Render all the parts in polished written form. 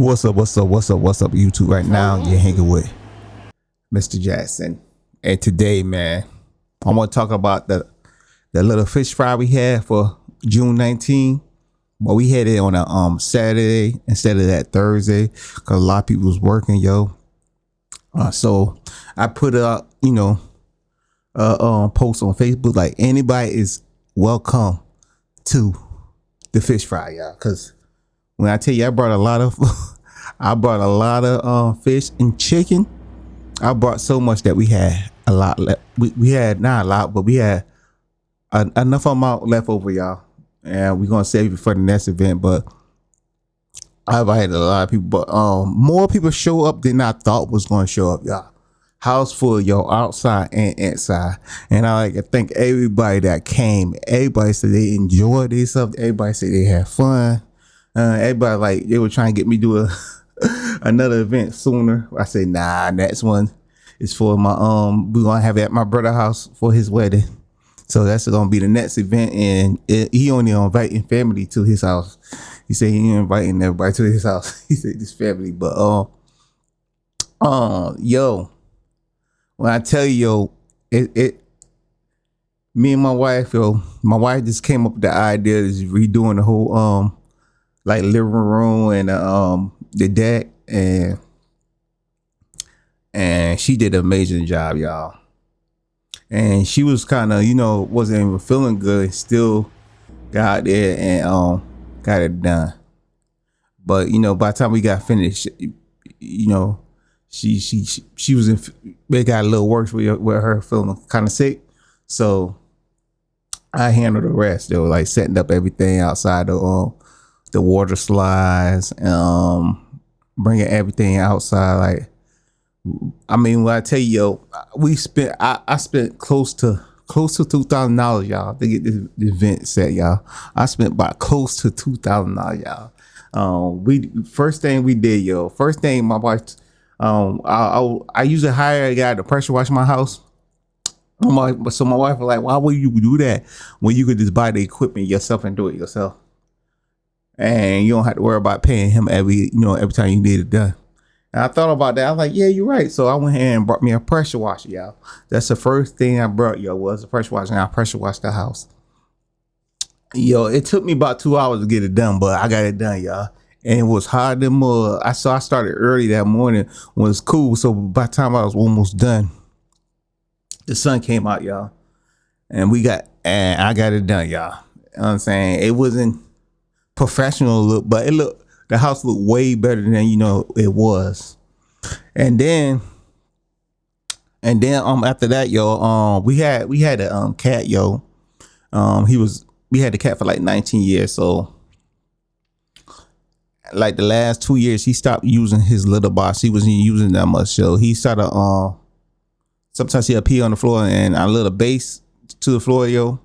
What's up, YouTube? Right now, you're hanging with Mr. Jackson. And today, man, I want to talk about the little fish fry we had for June 19th. But we had it on a Saturday instead of that Thursday because a lot of people was working, yo. So I put up, post on Facebook like anybody is welcome to the fish fry, y'all. Because when I tell you, I brought a lot of fish and chicken. I brought so much that we had a lot left. We had not a lot, but we had enough amount left over, y'all. And we're gonna save it for the next event. But I invited a lot of people, but more people show up than I thought was gonna show up, y'all. House full, yo, outside and inside. And I like to thank everybody that came. Everybody said they enjoyed themselves. Everybody said they had fun. Everybody like they were trying to get me to do another event sooner. I said, nah, next one is for my we're gonna have it at my brother's house for his wedding. So that's gonna be the next event, and he only inviting family to his house. He said he ain't inviting everybody to his house. He said this family, but yo, when I tell you, yo, me and my wife, my wife just came up with the idea of redoing the whole like living room and the deck, and she did an amazing job, y'all. And she was kind of, wasn't even feeling good, still got there and got it done. But by the time we got finished, she was it got a little worse with her feeling kind of sick. So I handled the rest. They were like setting up everything outside the water slides, bringing everything outside. Like, I mean, when I tell you, yo, I spent close to $2,000, y'all, to get this event set, y'all. I spent about close to $2,000, y'all. First thing my wife, I usually hire a guy to pressure wash my house. So my wife was like, why would you do that when you could just buy the equipment yourself and do it yourself? And you don't have to worry about paying him every time you need it done. And I thought about that. I was like, yeah, you're right. So I went ahead and brought me a pressure washer, y'all. That's the first thing I brought, yo, was a pressure washer. And I pressure washed the house. Yo, it took me about 2 hours to get it done, but I got it done, y'all. And it was hard than mud. I started early that morning when it was cool. So by the time I was almost done, the sun came out, y'all. And I got it done, y'all. You know what I'm saying? It wasn't professional look, but the house looked way better than it was. And then after that, yo, we had a cat, yo. We had the cat for like 19 years. So like the last 2 years, he stopped using his litter box. He wasn't using that much. So he started sometimes he'll pee on the floor, and I lit a base to the floor, yo.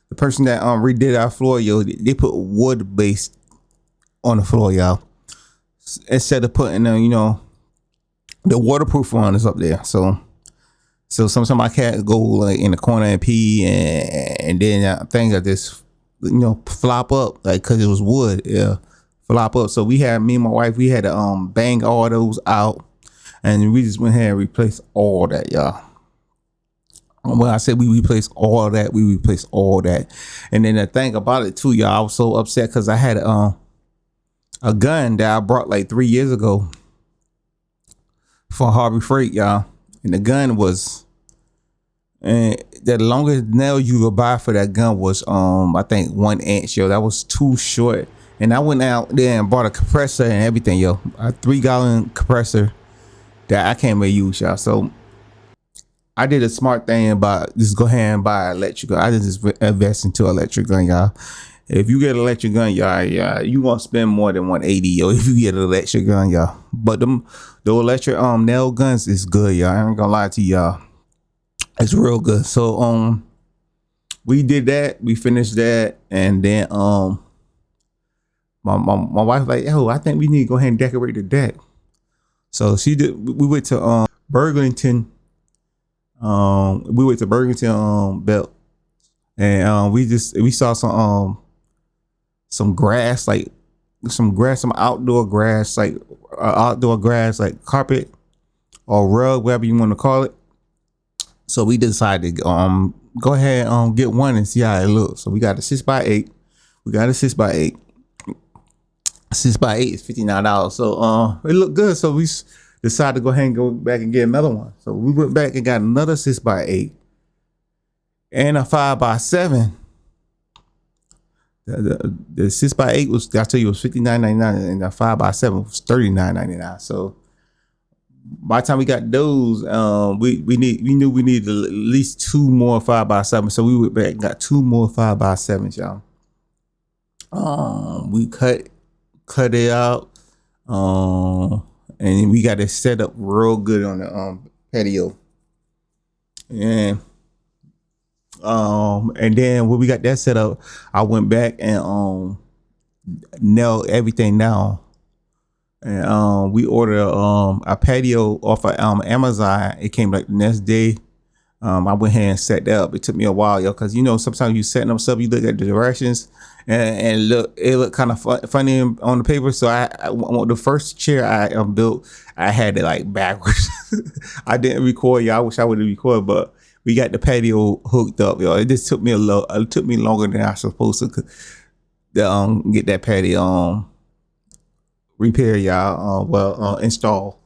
The person that redid our floor, yo, they put wood base on the floor, y'all, instead of putting the waterproof one is up there. So sometimes my cat go like in the corner and pee, and then things like this flop up, like, because it was wood, yeah, flop up. So me and my wife, we had to bang all those out, and we just went ahead and replaced all that, y'all. When I said we replaced all that, and then the thing about it too, y'all, I was so upset because I had a gun that I brought like 3 years ago for Harvey Freight, y'all. And the gun was, and the longest nail you could buy for that gun was I think 1 inch, yo. That was too short. And I went out there and bought a compressor and everything, yo. A 3-gallon compressor that I can't really use, y'all. So I did a smart thing about just go ahead and buy an electric gun. I just invest into an electric gun, y'all. If you get an electric gun, y'all, you gonna spend more than 180, yo, if you get an electric gun, y'all. But the electric nail guns is good, y'all. I ain't gonna lie to y'all. It's real good. So we did that, we finished that, and then my wife like, yo, I think we need to go ahead and decorate the deck. So we went to Burlington. We went to Burlington Belt, and we saw some grass, like some outdoor grass, like outdoor grass like carpet or rug, whatever you want to call it. So we decided to go ahead and get one and see how it looks. So we got a 6x8. We got a 6x8. 6x8 is $59. So it looked good. So we decided to go ahead and go back and get another one. So we went back and got another 6x8 and a 5x7. The 6x8 was, I tell you, it was $59.99, and the 5x7 was $39.99. So by the time we got those, we knew we needed at least 2 more 5x7. So we went back and got 2 more 5x7s, y'all. We cut it out, and we got it set up real good on the patio. And then when we got that set up, I went back and nailed everything down. And we ordered a patio off of Amazon. It came like the next day. I went ahead and set that up. It took me a while, yo, because sometimes you setting up stuff, you look at the directions, and it looked kind of funny on the paper. So I the first chair I built, I had it like backwards. I didn't record, y'all. I wish I would have recorded, but we got the patio hooked up, yo. It just took me it took me longer than I was supposed to get that patio repair, y'all. Install.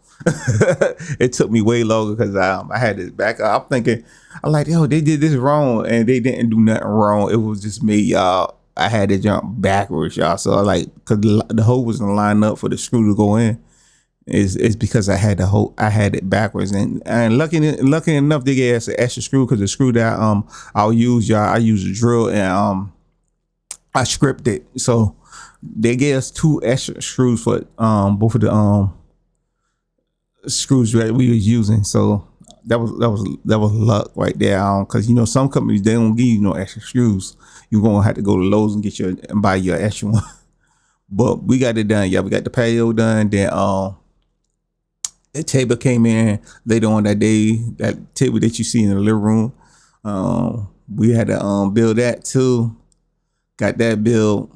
It took me way longer because I had this back up. I'm thinking, I'm like, yo, they did this wrong, and they didn't do nothing wrong. It was just me, y'all. I had to jump backwards, y'all. So because the hole wasn't lined up for the screw to go in. It's because I had it backwards, and lucky enough they gave us an extra screw, because the screw that I'll use, y'all, I use a drill, and I scripted it. So they gave us 2 extra screws for both of the screws that we was using. So that was luck right there. Because some companies, they don't give you no extra screws. You're gonna have to go to Lowe's and buy your extra one. But we got it done, yeah. We got the patio done. Then the table came in later on that day. That table that you see in the living room, we had to build that too. Got that built.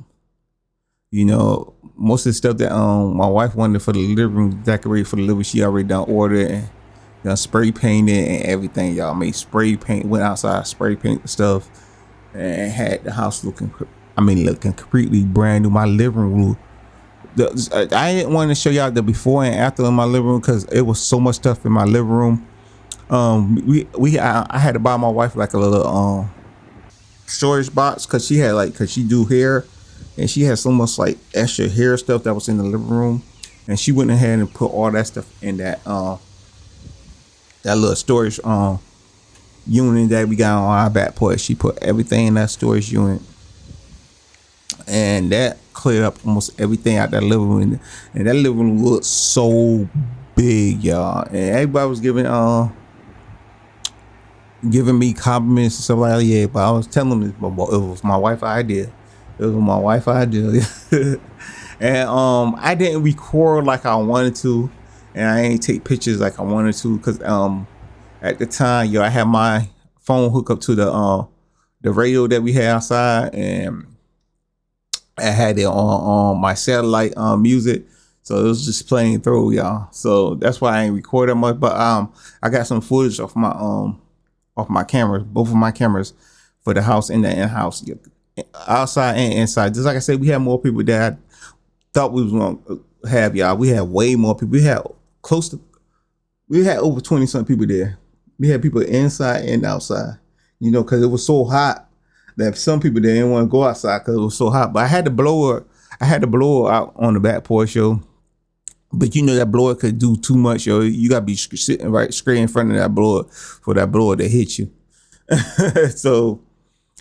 Most of the stuff that my wife wanted for the living room, decorate for the living room, she already done ordered and done spray painted and everything, y'all. Made spray paint, went outside, spray paint the stuff, and had the house looking completely brand new. My living room, I didn't want to show y'all the before and after in my living room because it was so much stuff in my living room. I had to buy my wife like a little storage box because she do hair, and she has so much like extra hair stuff that was in the living room, and she went ahead and put all that stuff in that little storage unit that we got on our back porch. She put everything in that storage unit, and that cleared up almost everything out that living room. And that living room looked so big, y'all. And everybody was giving me compliments and stuff like that. Yeah, but I was telling them it was my wife's idea. It was my wife's idea. And I didn't record like I wanted to, and I ain't take pictures like I wanted to, because at the time, I had my phone hooked up to the radio that we had outside, and I had it on my satellite music, so it was just playing through, y'all. So that's why I ain't recording much, but I got some footage off my cameras, both of my cameras, for the house and the in-house, outside and inside. Just like I said, we had more people that I thought we was gonna have, y'all. We had way more people. We had over 20 something people there. We had people inside and outside, because it was so hot that some people didn't want to go outside because it was so hot. But I had the blower out on the back porch, yo. But that blower could do too much, yo. You gotta be sitting right straight in front of that blower for that blower to hit you. So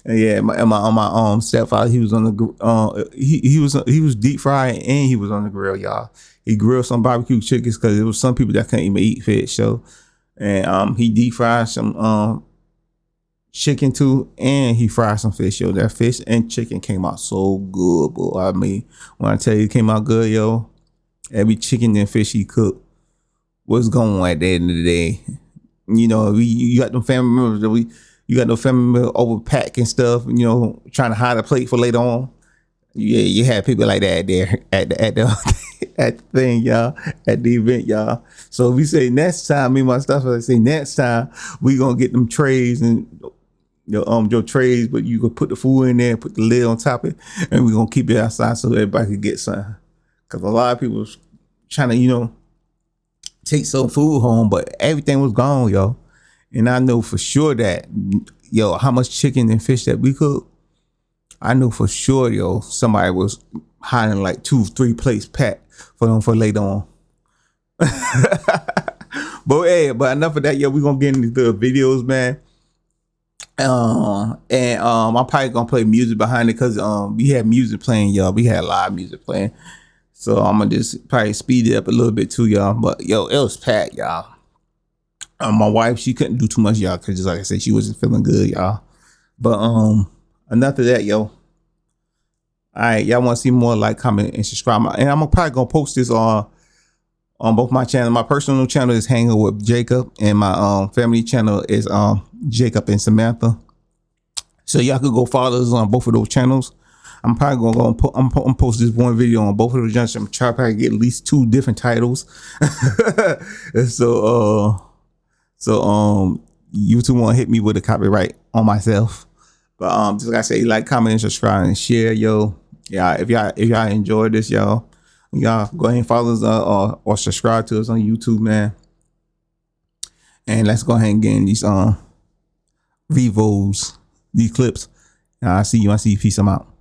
yeah, my stepfather, he was on the he was deep fried, and he was on the grill, y'all. He grilled some barbecue chickens because there was some people that couldn't even eat fish, so. And he deep fried some chicken too, and he fried some fish, yo. That fish and chicken came out so good, boy. I mean, when I tell you it came out good, yo, every chicken and fish he cooked was going at the end of the day. You got them family members you got no family members overpack and stuff, trying to hide a plate for later on. Yeah, you had people like that there at the at the thing, y'all, at the event, y'all. So we say next time, me and my stuff, I say next time we gonna get them trays and your trays, but you can put the food in there, put the lid on top of it, and we're gonna keep it outside so everybody can get some. Cause a lot of people was trying to, take some food home, but everything was gone, yo. And I know for sure that, how much chicken and fish that we cooked, I know for sure, somebody was hiding like 2-3 plates packed for them for later on. But enough of that, we gonna get into the videos, man. I'm probably gonna play music behind it because we had music playing, y'all. We had live music playing. So I'm gonna just probably speed it up a little bit too, y'all. But it was packed, y'all. My wife, she couldn't do too much, y'all, because just like I said, she wasn't feeling good, y'all. But enough of that, yo. All right, y'all want to see more? Like, comment, and subscribe. And I'm probably gonna post this on both my channels. My personal channel is Hanging with Jacob, and my family channel is Jacob and Samantha. So y'all could go follow us on both of those channels. I'm probably gonna post this one video on both of those channels. I'm trying to get at least 2 different titles. So YouTube won't hit me with a copyright on myself. But just like I say, like, comment, and subscribe, and share, yo. Yeah, if y'all enjoyed this, y'all go ahead and follow us or subscribe to us on YouTube, man. And let's go ahead and get in these vivos, these clips. I see you. Peace. I'm out.